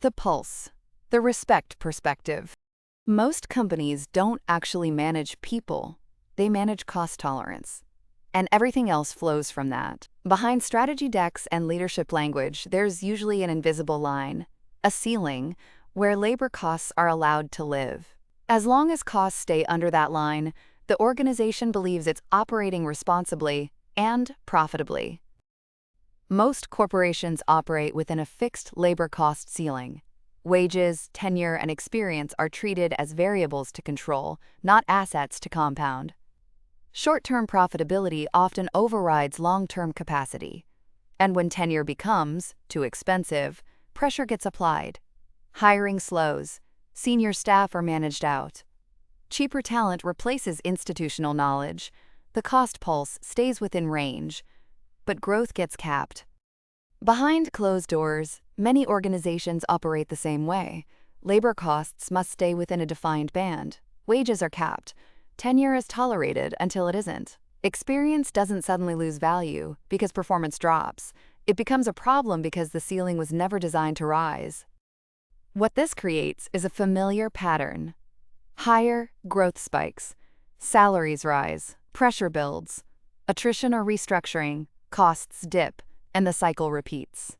The pulse, the respect perspective. Most companies don't actually manage people, they manage cost tolerance. And everything else flows from that. Behind strategy decks and leadership language, there's usually an invisible line, a ceiling, where labor costs are allowed to live. As long as costs stay under that line, the organization believes it's operating responsibly and profitably. Most corporations operate within a fixed labor cost ceiling. Wages, tenure, and experience are treated as variables to control, not assets to compound. Short-term profitability often overrides long-term capacity. And when tenure becomes too expensive, pressure gets applied. Hiring slows. Senior staff are managed out. Cheaper talent replaces institutional knowledge. The cost pulse stays within range, but growth gets capped. Behind closed doors, many organizations operate the same way. Labor costs must stay within a defined band. Wages are capped. Tenure is tolerated until it isn't. Experience doesn't suddenly lose value because performance drops. It becomes a problem because the ceiling was never designed to rise. What this creates is a familiar pattern. Higher growth spikes. Salaries rise. Pressure builds. Attrition or restructuring. Costs dip. And the cycle repeats.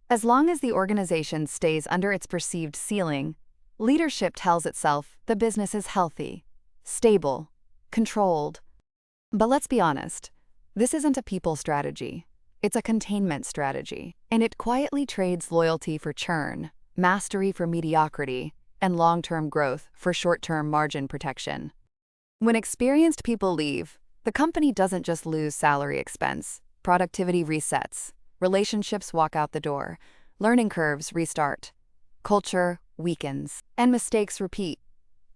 As long as the organization stays under its perceived ceiling, leadership tells itself the business is healthy, stable, controlled. But let's be honest, this isn't a people strategy. It's a containment strategy, and it quietly trades loyalty for churn, mastery for mediocrity, and long-term growth for short-term margin protection. When experienced people leave, the company doesn't just lose salary expense, productivity resets. Relationships walk out the door, learning curves restart, culture weakens, and mistakes repeat.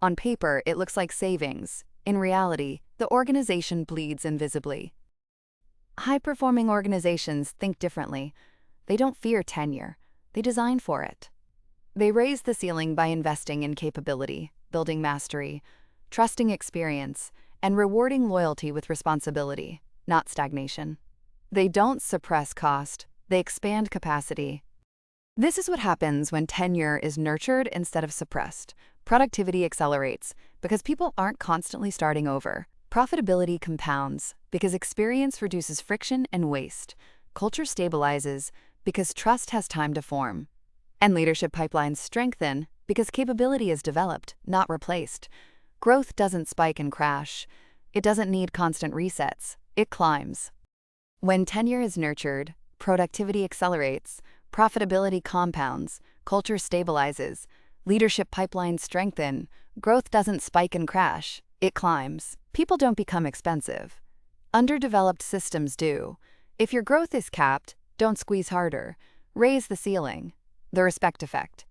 On paper, it looks like savings. In reality, the organization bleeds invisibly. High-performing organizations think differently. They don't fear tenure. They design for it. They raise the ceiling by investing in capability, building mastery, trusting experience, and rewarding loyalty with responsibility, not stagnation. They don't suppress cost, they expand capacity. This is what happens when tenure is nurtured instead of suppressed. Productivity accelerates because people aren't constantly starting over. Profitability compounds because experience reduces friction and waste. Culture stabilizes because trust has time to form. And leadership pipelines strengthen because capability is developed, not replaced. Growth doesn't spike and crash. It doesn't need constant resets. It climbs. When tenure is nurtured, productivity accelerates, profitability compounds, culture stabilizes, leadership pipelines strengthen, growth doesn't spike and crash, it climbs. People don't become expensive. Underdeveloped systems do. If your growth is capped, don't squeeze harder. Raise the ceiling. The respect effect.